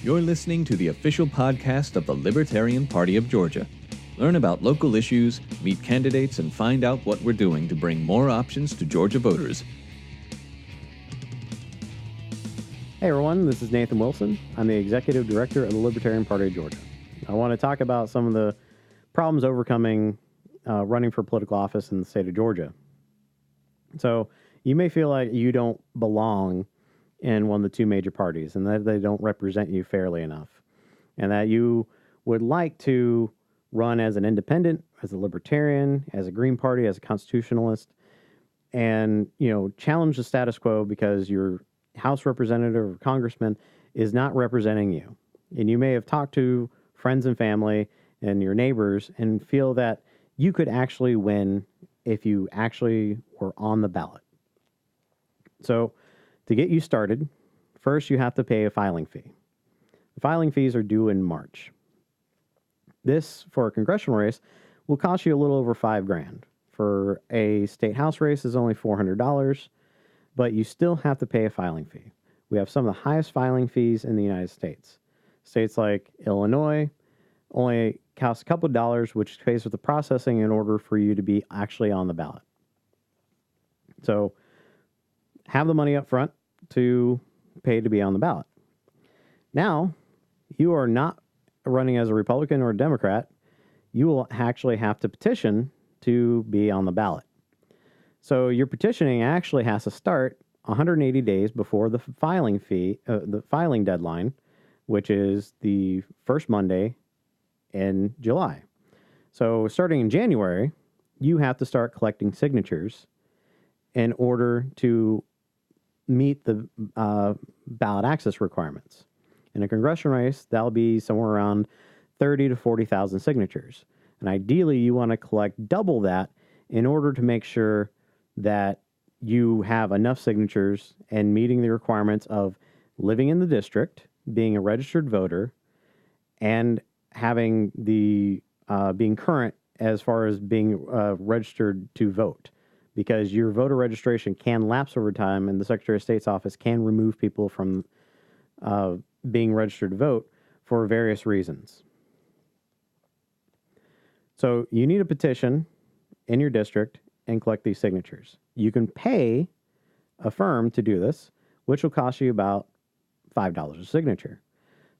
You're listening to the official podcast of the Libertarian Party of Georgia. Learn about local issues, meet candidates, and find out what we're doing to bring more options to Georgia voters. Hey everyone, this is Nathan Wilson. I'm the Executive Director of the Libertarian Party of Georgia. I want to talk about some of the problems overcoming running for political office in the state of Georgia. So you may feel like you don't belong in one of the two major parties and that they don't represent you fairly enough, and that you would like to run as an independent, as a libertarian, as a Green Party, as a constitutionalist, and challenge the status quo because your House representative or congressman is not representing you. And you may have talked to friends and family and your neighbors and feel that you could actually win if you actually were on the ballot. So to get you started, first you have to pay a filing fee. The filing fees are due in March. This, for a congressional race, will cost you a little over $5,000. For a state house race is only $400, but you still have to pay a filing fee. We have some of the highest filing fees in the United States. States like Illinois only cost a couple of dollars, which pays for the processing in order for you to be actually on the ballot. So have the money up front to pay to be on the ballot. Now, you are not running as a Republican or a Democrat. You will actually have to petition to be on the ballot. So your petitioning actually has to start 180 days before the filing deadline, which is the first Monday in July. So starting in January, you have to start collecting signatures in order to meet the ballot access requirements. In a congressional race, that'll be somewhere around 30 to 40,000 signatures. And ideally, you want to collect double that in order to make sure that you have enough signatures and meeting the requirements of living in the district, being a registered voter, and having the being current as far as being registered to vote. Because your voter registration can lapse over time, and the Secretary of State's office can remove people from being registered to vote for various reasons. So you need a petition in your district and collect these signatures. You can pay a firm to do this, which will cost you about $5 a signature.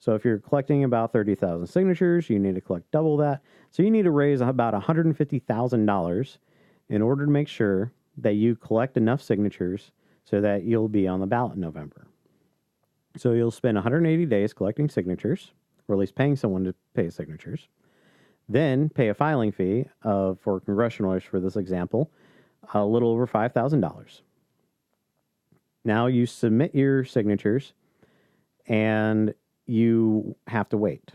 So if you're collecting about 30,000 signatures, you need to collect double that. So you need to raise about $150,000 in order to make sure that you collect enough signatures so that you'll be on the ballot in November. So you'll spend 180 days collecting signatures, or at least paying someone to pay signatures. Then pay a filing fee for congressional race, for this example, a little over $5,000. Now you submit your signatures and you have to wait.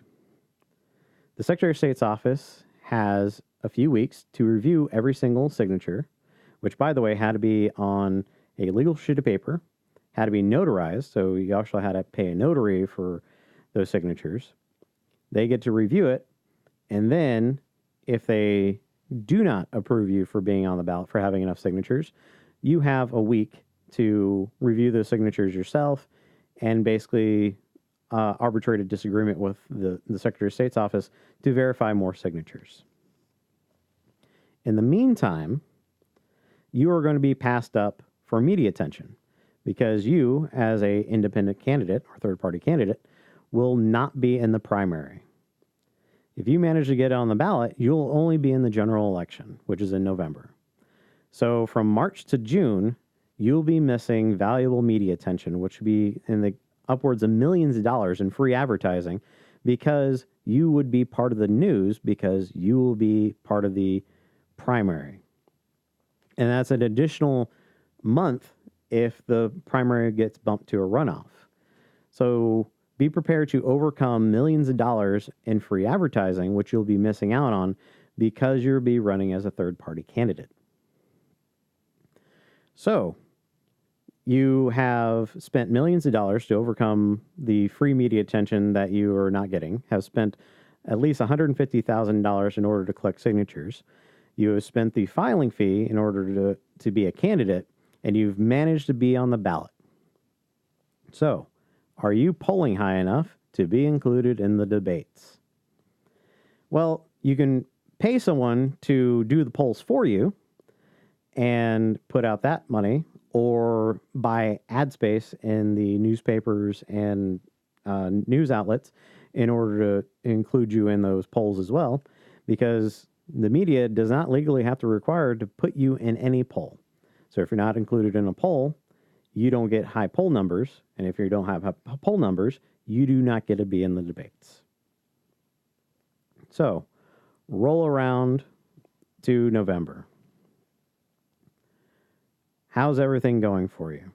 The Secretary of State's office has a few weeks to review every single signature, which, by the way, had to be on a legal sheet of paper, had to be notarized, so you actually had to pay a notary for those signatures. They get to review it, and then if they do not approve you for being on the ballot for having enough signatures, you have a week to review those signatures yourself and basically arbitrate a disagreement with the Secretary of State's office to verify more signatures. In the meantime, you are going to be passed up for media attention because you, as an independent candidate or third-party candidate, will not be in the primary. If you manage to get on the ballot, you'll only be in the general election, which is in November. So from March to June, you'll be missing valuable media attention, which would be in the upwards of millions of dollars in free advertising, because you would be part of the news because you will be part of the primary. And that's an additional month if the primary gets bumped to a runoff. So be prepared to overcome millions of dollars in free advertising, which you'll be missing out on because you'll be running as a third-party candidate. So you have spent millions of dollars to overcome the free media attention that you are not getting, have spent at least $150,000 in order to collect signatures. You have spent the filing fee in order to be a candidate, and you've managed to be on the ballot. So, are you polling high enough to be included in the debates. Well, you can pay someone to do the polls for you and put out that money, or buy ad space in the newspapers and news outlets in order to include you in those polls as well, because the media does not legally have to require to put you in any poll. So if you're not included in a poll, you don't get high poll numbers. And if you don't have poll numbers, you do not get to be in the debates. So roll around to November. How's everything going for you?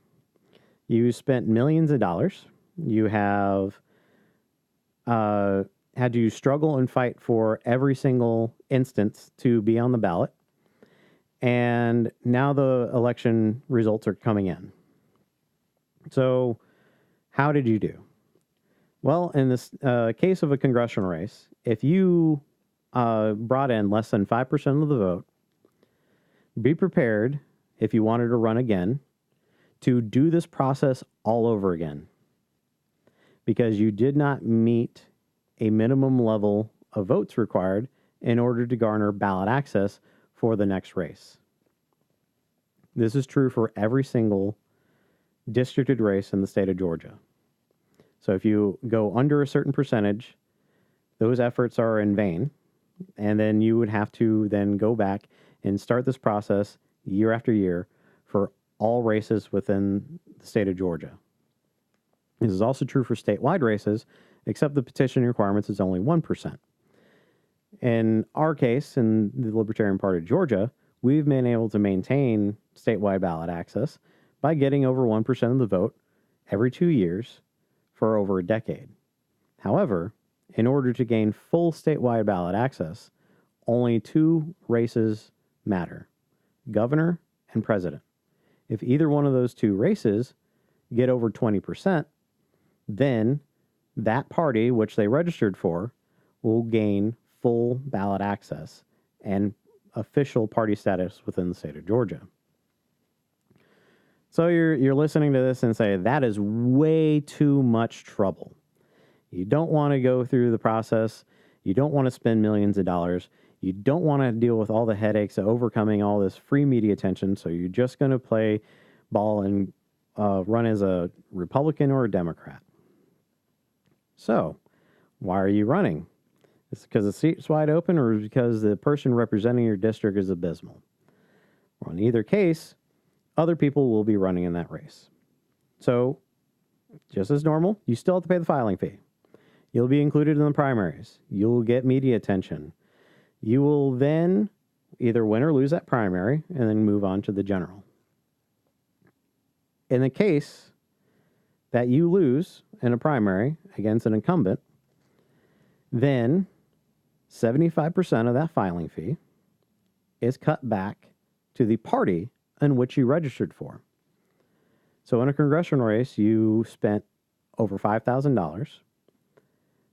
You spent millions of dollars. You have had to struggle and fight for every single instance to be on the ballot. And now the election results are coming in. So how did you do? Well, in this case of a congressional race, if you brought in less than 5% of the vote, be prepared, if you wanted to run again, to do this process all over again, because you did not meet a minimum level of votes required in order to garner ballot access for the next race. This is true for every single districted race in the state of Georgia. So if you go under a certain percentage, those efforts are in vain, and then you would have to then go back and start this process year after year for all races within the state of Georgia. This is also true for statewide races, except the petitioning requirements is only 1%. In our case, in the Libertarian Party of Georgia, we've been able to maintain statewide ballot access by getting over 1% of the vote every 2 years for over a decade. However, in order to gain full statewide ballot access, only 2 races matter: governor and president. If either one of those 2 races get over 20%, then that party, which they registered for, will gain full ballot access and official party status within the state of Georgia. So you're listening to this and say, that is way too much trouble. You don't want to go through the process. You don't want to spend millions of dollars. You don't want to deal with all the headaches of overcoming all this free media attention. So you're just going to play ball and run as a Republican or a Democrat. So why are you running? Is it because the seat's wide open, or because the person representing your district is abysmal? Well, in either case, other people will be running in that race. So just as normal, you still have to pay the filing fee. You'll be included in the primaries. You'll get media attention. You will then either win or lose that primary and then move on to the general. In the case that you lose in a primary against an incumbent, then 75% of that filing fee is cut back to the party in which you registered for. So in a congressional race, you spent over $5,000.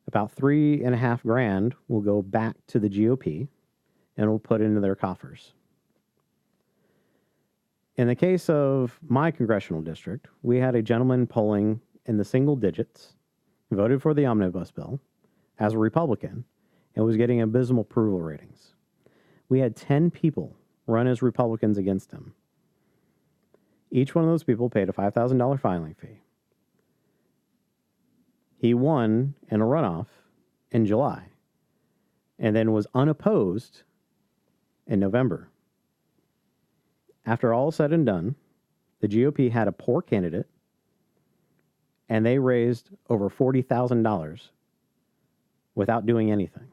About $3,500 will go back to the GOP and will put into their coffers. In the case of my congressional district, we had a gentleman polling in the single digits, voted for the omnibus bill as a Republican, and was getting abysmal approval ratings. We had 10 people run as Republicans against him. Each one of those people paid a $5,000 filing fee. He won in a runoff in July and then was unopposed in November. After all said and done, the GOP had a poor candidate, and they raised over $40,000 without doing anything.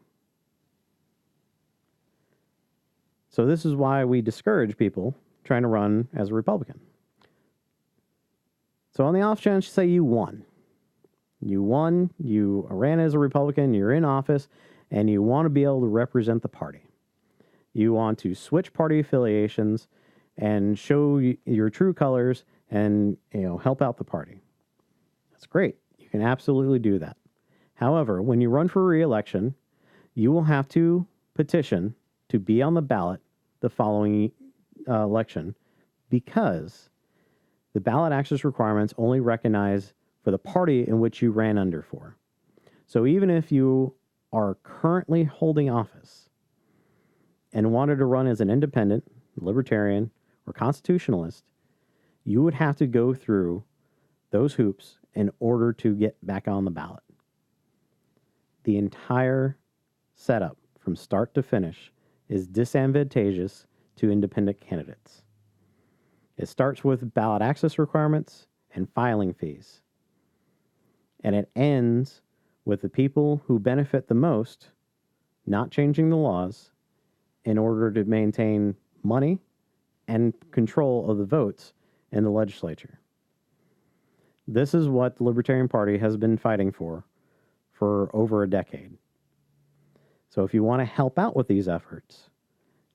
So this is why we discourage people trying to run as a Republican. So on the off chance, say you won. You won, you ran as a Republican, you're in office, and you want to be able to represent the party. You want to switch party affiliations and show your true colors and, help out the party. That's great. You can absolutely do that. However, when you run for re-election, you will have to petition to be on the ballot the following election, because the ballot access requirements only recognize for the party in which you ran under for. So even if you are currently holding office and wanted to run as an independent, libertarian, or constitutionalist, you would have to go through those hoops in order to get back on the ballot. The entire setup from start to finish is disadvantageous to independent candidates. It starts with ballot access requirements and filing fees. And it ends with the people who benefit the most not changing the laws in order to maintain money and control of the votes in the legislature. This is what the Libertarian Party has been fighting for over a decade. So if you want to help out with these efforts,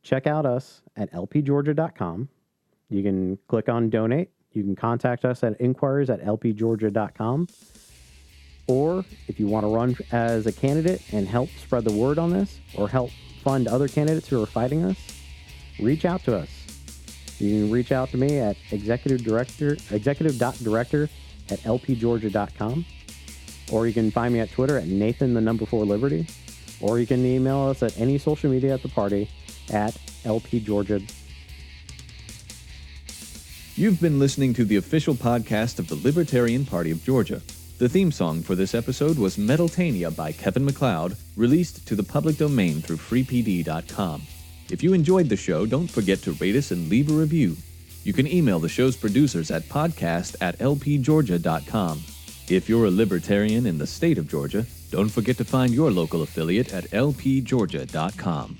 check out us at lpgeorgia.com. You can click on donate. You can contact us at inquiries@lpgeorgia.com. Or if you want to run as a candidate and help spread the word on this or help fund other candidates who are fighting us, reach out to us. You can reach out to me at executive.director@lpgeorgia.com. Or you can find me at Twitter at Nathan4Liberty. Or you can email us at any social media at the party at lpgeorgia. You've been listening to the official podcast of the Libertarian Party of Georgia. The theme song for this episode was Metaltania by Kevin MacLeod, released to the public domain through freepd.com. If you enjoyed the show, don't forget to rate us and leave a review. You can email the show's producers at podcast@lpgeorgia.com. If you're a libertarian in the state of Georgia, don't forget to find your local affiliate at lpgeorgia.com.